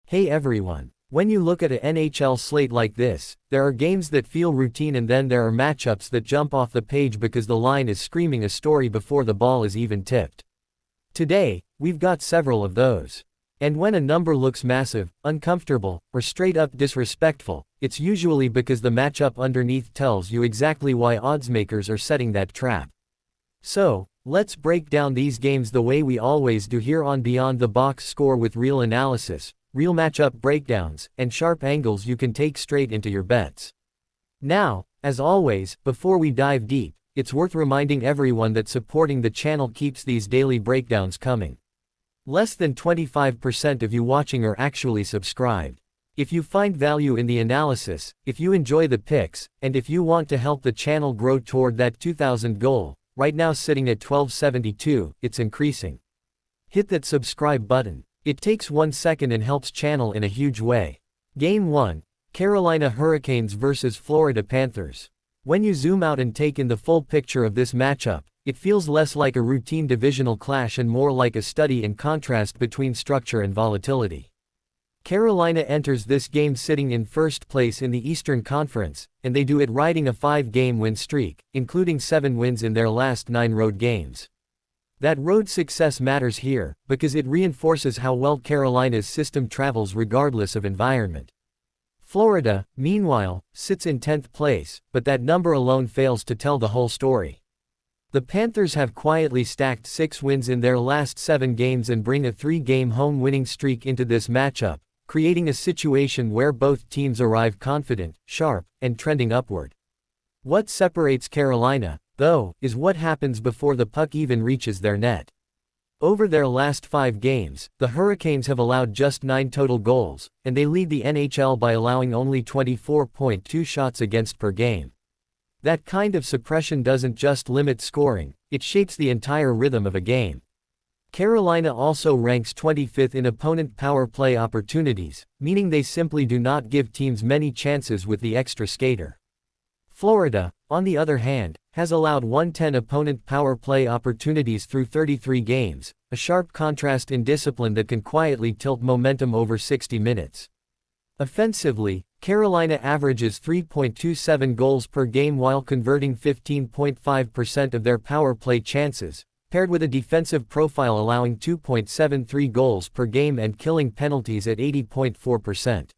Hey everyone. When you look at an NHL slate like this, there are games that feel routine and then there are matchups that jump off the page because the line is screaming a story before the ball is even tipped. Today, we've got several of those. And when a number looks massive, uncomfortable, or straight up disrespectful, it's usually because the matchup underneath tells you exactly why oddsmakers are setting that trap. So, let's break down these games the way we always do here on Beyond the Box Score with real analysis, real matchup breakdowns, and sharp angles you can take straight into your bets. Now, as always, before we dive deep, it's worth reminding everyone that supporting the channel keeps these daily breakdowns coming. Less than 25% of you watching are actually subscribed. If you find value in the analysis, if you enjoy the picks, and if you want to help the channel grow toward that 2,000 goal, right now sitting at 1272, it's increasing. Hit that subscribe button. It takes 1 second and helps channel in a huge way. Game 1. Carolina Hurricanes vs Florida Panthers. When you zoom out and take in the full picture of this matchup, it feels less like a routine divisional clash and more like a study in contrast between structure and volatility. Carolina enters this game sitting in first place in the Eastern Conference, and they do it riding a 5-game win streak, including 7 wins in their last 9 road games. That road success matters here, because it reinforces how well Carolina's system travels regardless of environment. Florida, meanwhile, sits in 10th place, but that number alone fails to tell the whole story. The Panthers have quietly stacked 6 wins in their last 7 games and bring a 3-game home winning streak into this matchup, creating a situation where both teams arrive confident, sharp, and trending upward. What separates Carolina, though, is what happens before the puck even reaches their net. Over their last 5 games, the Hurricanes have allowed just 9 total goals, and they lead the NHL by allowing only 24.2 shots against per game. That kind of suppression doesn't just limit scoring, it shapes the entire rhythm of a game. Carolina also ranks 25th in opponent power play opportunities, meaning they simply do not give teams many chances with the extra skater. Florida, on the other hand, has allowed 110 opponent power play opportunities through 33 games, a sharp contrast in discipline that can quietly tilt momentum over 60 minutes. Offensively, Carolina averages 3.27 goals per game while converting 15.5% of their power play chances, paired with a defensive profile allowing 2.73 goals per game and killing penalties at 80.4%.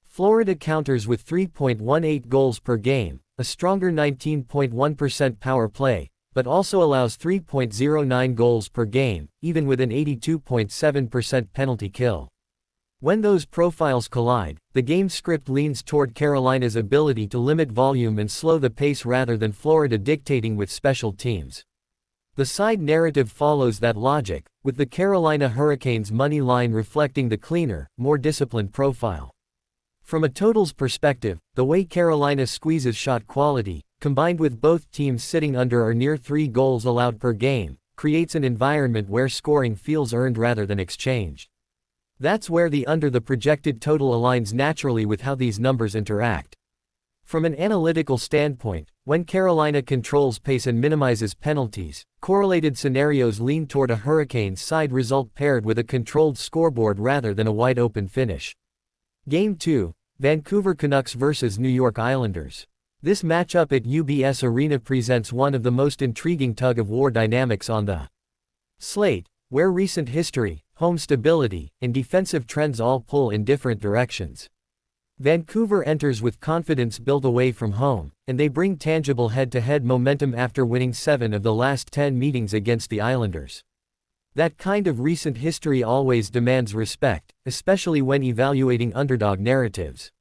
Florida counters with 3.18 goals per game, a stronger 19.1% power play, but also allows 3.09 goals per game, even with an 82.7% penalty kill. When those profiles collide, the game script leans toward Carolina's ability to limit volume and slow the pace rather than Florida dictating with special teams. The side narrative follows that logic, with the Carolina Hurricanes money line reflecting the cleaner, more disciplined profile. From a totals perspective, the way Carolina squeezes shot quality, combined with both teams sitting under or near 3 goals allowed per game, creates an environment where scoring feels earned rather than exchanged. That's where the under the projected total aligns naturally with how these numbers interact. From an analytical standpoint, when Carolina controls pace and minimizes penalties, correlated scenarios lean toward a Hurricanes side result paired with a controlled scoreboard rather than a wide-open finish. Game 2, Vancouver Canucks vs New York Islanders. This matchup at UBS Arena presents one of the most intriguing tug-of-war dynamics on the slate, where recent history, home stability, and defensive trends all pull in different directions. Vancouver enters with confidence built away from home, and they bring tangible head-to-head momentum after winning 7 of the last 10 meetings against the Islanders. That kind of recent history always demands respect, especially when evaluating underdog narratives.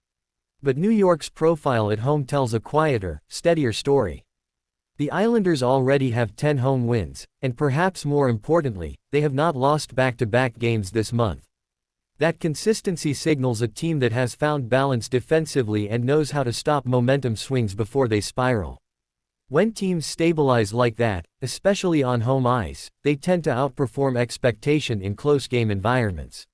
But New York's profile at home tells a quieter, steadier story. The Islanders already have 10 home wins, and perhaps more importantly, they have not lost back-to-back games this month. That consistency signals a team that has found balance defensively and knows how to stop momentum swings before they spiral. When teams stabilize like that, especially on home ice, they tend to outperform expectation in close game environments.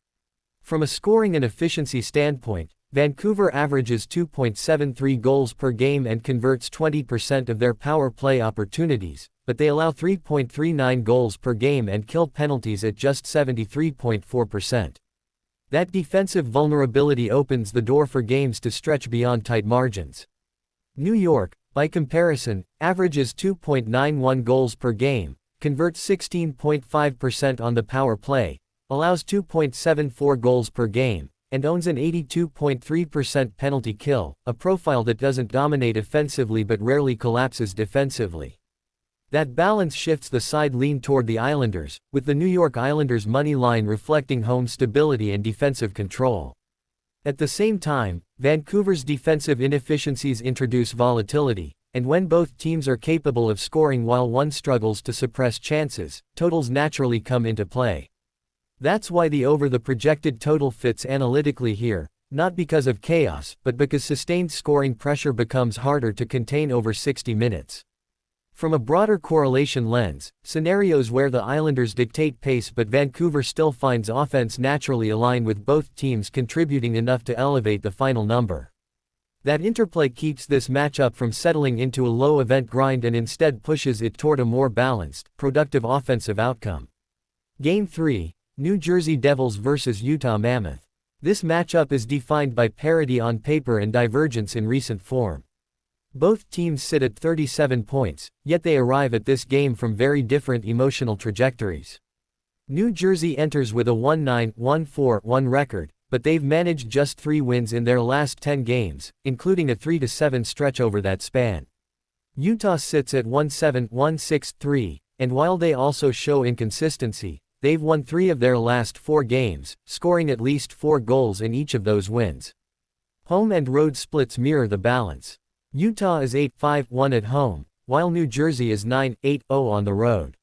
From a scoring and efficiency standpoint, Vancouver averages 2.73 goals per game and converts 20% of their power play opportunities, but they allow 3.39 goals per game and kill penalties at just 73.4%. That defensive vulnerability opens the door for games to stretch beyond tight margins. New York, by comparison, averages 2.91 goals per game, converts 16.5% on the power play, allows 2.74 goals per game, and owns an 82.3% penalty kill, a profile that doesn't dominate offensively but rarely collapses defensively. That balance shifts the side lean toward the Islanders, with the New York Islanders' money line reflecting home stability and defensive control. At the same time, Vancouver's defensive inefficiencies introduce volatility, and when both teams are capable of scoring while one struggles to suppress chances, totals naturally come into play. That's why the over the projected total fits analytically here, not because of chaos, but because sustained scoring pressure becomes harder to contain over 60 minutes. From a broader correlation lens, scenarios where the Islanders dictate pace but Vancouver still finds offense naturally align with both teams contributing enough to elevate the final number. That interplay keeps this matchup from settling into a low-event grind and instead pushes it toward a more balanced, productive offensive outcome. Game 3, New Jersey Devils vs Utah Mammoth. This matchup is defined by parity on paper and divergence in recent form. Both teams sit at 37 points, yet they arrive at this game from very different emotional trajectories. New Jersey enters with a 1-9-1-4-1 record, but they've managed just 3 wins in their last 10 games, including a 3-7 stretch over that span. Utah sits at 1-7-1-6-3, and while they also show inconsistency, they've won 3 of their last 4 games, scoring at least 4 goals in each of those wins. Home and road splits mirror the balance. Utah is 8-5-1 at home, while New Jersey is 9-8-0 on the road.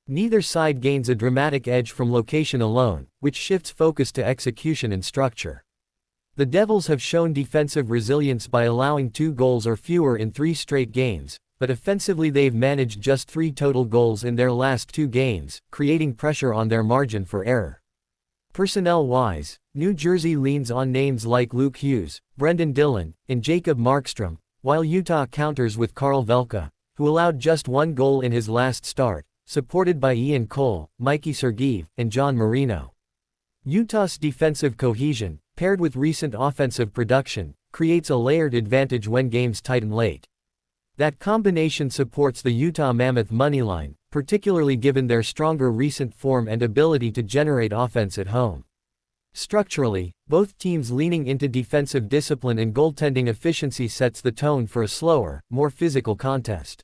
Neither side gains a dramatic edge from location alone, which shifts focus to execution and structure. The Devils have shown defensive resilience by allowing 2 goals or fewer in 3 straight games, but offensively they've managed just 3 total goals in their last 2 games, creating pressure on their margin for error. Personnel-wise, New Jersey leans on names like Luke Hughes, Brendan Dillon, and Jacob Markstrom, while Utah counters with Carl Velka, who allowed just 1 goal in his last start, supported by Ian Cole, Mikey Sergeev, and John Marino. Utah's defensive cohesion, paired with recent offensive production, creates a layered advantage when games tighten late. That combination supports the Utah Mammoth moneyline, particularly given their stronger recent form and ability to generate offense at home. Structurally, both teams leaning into defensive discipline and goaltending efficiency sets the tone for a slower, more physical contest.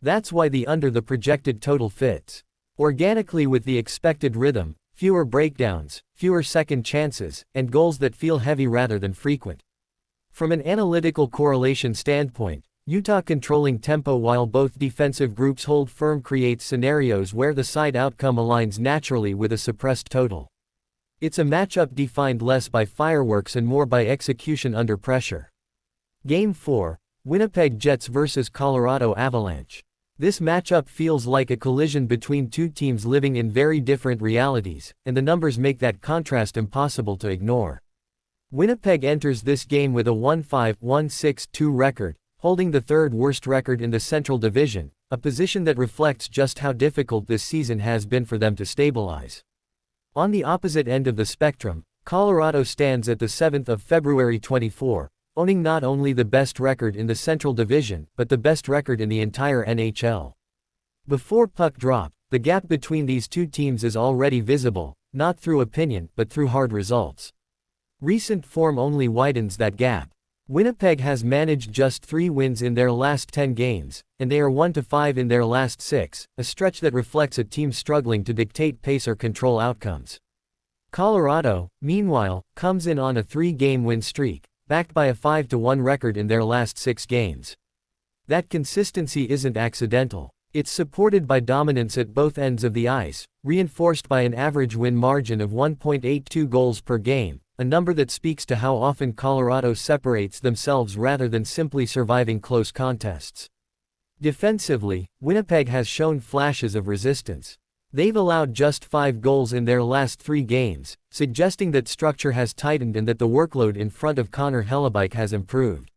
That's why the under the projected total fits organically with the expected rhythm, fewer breakdowns, fewer second chances, and goals that feel heavy rather than frequent. From an analytical correlation standpoint, Utah controlling tempo while both defensive groups hold firm creates scenarios where the side outcome aligns naturally with a suppressed total. It's a matchup defined less by fireworks and more by execution under pressure. Game 4, Winnipeg Jets vs Colorado Avalanche. This matchup feels like a collision between 2 teams living in very different realities, and the numbers make that contrast impossible to ignore. Winnipeg enters this game with a 1-5-1-6-2 record, holding the 3rd worst record in the Central Division, a position that reflects just how difficult this season has been for them to stabilize. On the opposite end of the spectrum, Colorado stands at the 7th of February 24, owning not only the best record in the Central Division, but the best record in the entire NHL. Before puck drop, the gap between these 2 teams is already visible, not through opinion, but through hard results. Recent form only widens that gap. Winnipeg has managed just 3 wins in their last 10 games, and they are 1-5 in their last 6, a stretch that reflects a team struggling to dictate pace or control outcomes. Colorado, meanwhile, comes in on a 3-game win streak, backed by a 5-1 record in their last 6 games. That consistency isn't accidental. It's supported by dominance at both ends of the ice, reinforced by an average win margin of 1.82 goals per game, a number that speaks to how often Colorado separates themselves rather than simply surviving close contests. Defensively, Winnipeg has shown flashes of resistance. They've allowed just 5 goals in their last 3 games, suggesting that structure has tightened and that the workload in front of Connor Hellebuyck has improved.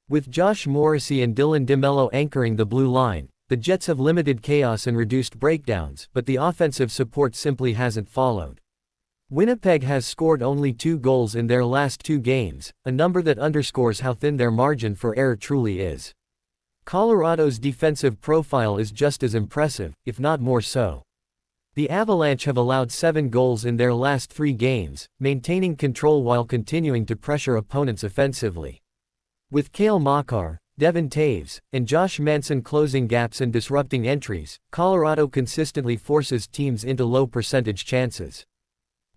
With Josh Morrissey and Dylan DeMello anchoring the blue line, the Jets have limited chaos and reduced breakdowns, but the offensive support simply hasn't followed. Winnipeg has scored only 2 goals in their last 2 games, a number that underscores how thin their margin for error truly is. Colorado's defensive profile is just as impressive, if not more so. The Avalanche have allowed 7 goals in their last 3 games, maintaining control while continuing to pressure opponents offensively. With Cale Makar, Devon Taves, and Josh Manson closing gaps and disrupting entries, Colorado consistently forces teams into low percentage chances.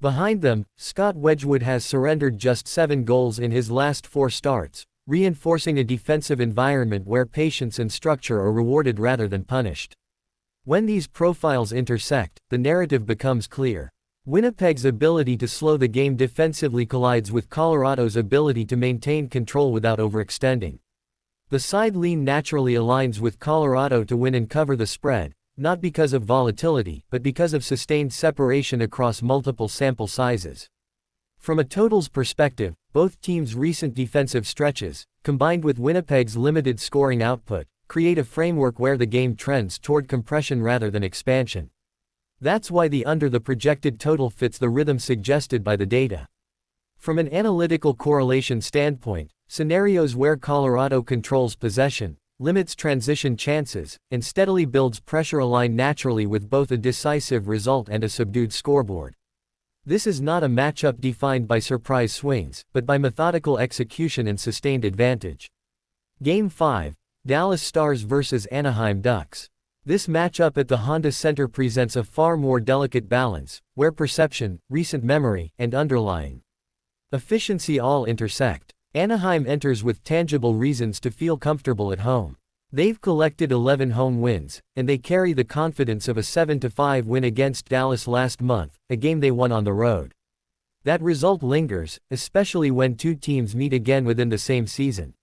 Behind them, Scott Wedgwood has surrendered just 7 goals in his last 4 starts, reinforcing a defensive environment where patience and structure are rewarded rather than punished. When these profiles intersect, the narrative becomes clear. Winnipeg's ability to slow the game defensively collides with Colorado's ability to maintain control without overextending. The side lean naturally aligns with Colorado to win and cover the spread, not because of volatility, but because of sustained separation across multiple sample sizes. From a totals perspective, both teams' recent defensive stretches, combined with Winnipeg's limited scoring output, create a framework where the game trends toward compression rather than expansion. That's why the under the projected total fits the rhythm suggested by the data. From an analytical correlation standpoint, scenarios where Colorado controls possession, limits transition chances, and steadily builds pressure align naturally with both a decisive result and a subdued scoreboard. This is not a matchup defined by surprise swings, but by methodical execution and sustained advantage. Game 5, Dallas Stars vs Anaheim Ducks. This matchup at the Honda Center presents a far more delicate balance, where perception, recent memory, and underlying efficiency all intersect. Anaheim enters with tangible reasons to feel comfortable at home. They've collected 11 home wins, and they carry the confidence of a 7-5 win against Dallas last month, a game they won on the road. That result lingers, especially when 2 teams meet again within the same season.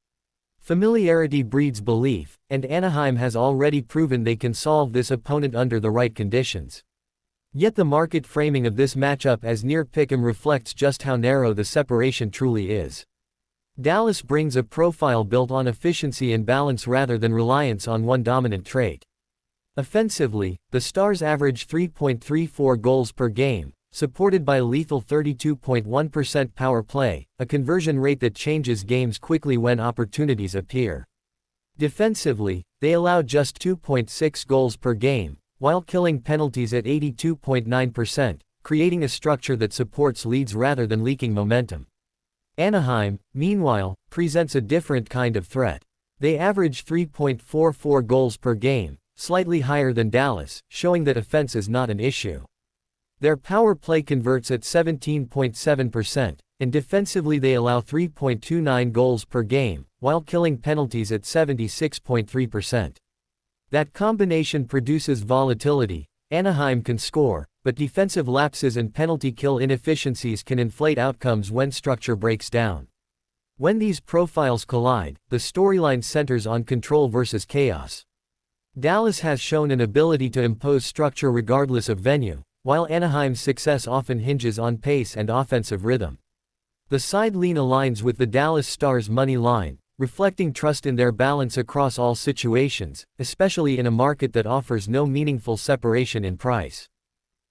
Familiarity breeds belief, and Anaheim has already proven they can solve this opponent under the right conditions. Yet the market framing of this matchup as near pick'em reflects just how narrow the separation truly is. Dallas brings a profile built on efficiency and balance rather than reliance on one dominant trait. Offensively, the Stars average 3.34 goals per game, supported by lethal 32.1% power play, a conversion rate that changes games quickly when opportunities appear. Defensively, they allow just 2.6 goals per game, while killing penalties at 82.9%, creating a structure that supports leads rather than leaking momentum. Anaheim, meanwhile, presents a different kind of threat. They average 3.44 goals per game, slightly higher than Dallas, showing that offense is not an issue. Their power play converts at 17.7%, and defensively they allow 3.29 goals per game, while killing penalties at 76.3%. That combination produces volatility. Anaheim can score, but defensive lapses and penalty kill inefficiencies can inflate outcomes when structure breaks down. When these profiles collide, the storyline centers on control versus chaos. Dallas has shown an ability to impose structure regardless of venue, while Anaheim's success often hinges on pace and offensive rhythm. The side lean aligns with the Dallas Stars' money line, reflecting trust in their balance across all situations, especially in a market that offers no meaningful separation in price.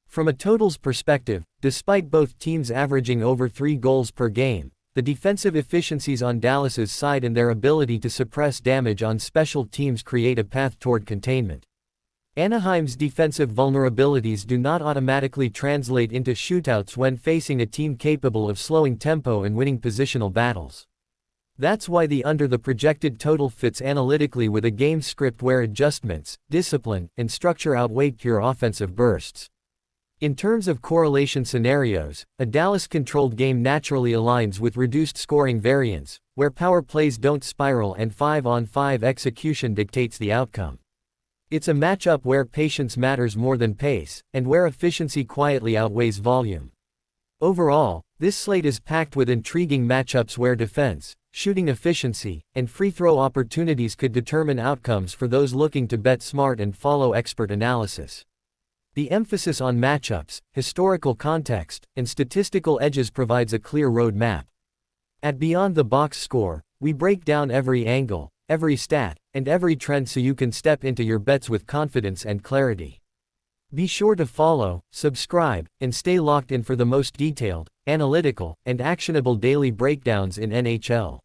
From a totals perspective, despite both teams averaging over 3 goals per game, the defensive efficiencies on Dallas's side and their ability to suppress damage on special teams create a path toward containment. Anaheim's defensive vulnerabilities do not automatically translate into shootouts when facing a team capable of slowing tempo and winning positional battles. That's why the under the projected total fits analytically with a game script where adjustments, discipline, and structure outweigh pure offensive bursts. In terms of correlation scenarios, a Dallas-controlled game naturally aligns with reduced scoring variance, where power plays don't spiral and 5-on-5 execution dictates the outcome. It's a matchup where patience matters more than pace, and where efficiency quietly outweighs volume. Overall, this slate is packed with intriguing matchups where defense, shooting efficiency, and free throw opportunities could determine outcomes for those looking to bet smart and follow expert analysis. The emphasis on matchups, historical context, and statistical edges provides a clear roadmap. At Beyond the Box Score, we break down every angle, every stat, and every trend so you can step into your bets with confidence and clarity. Be sure to follow, subscribe, and stay locked in for the most detailed, analytical, and actionable daily breakdowns in NHL.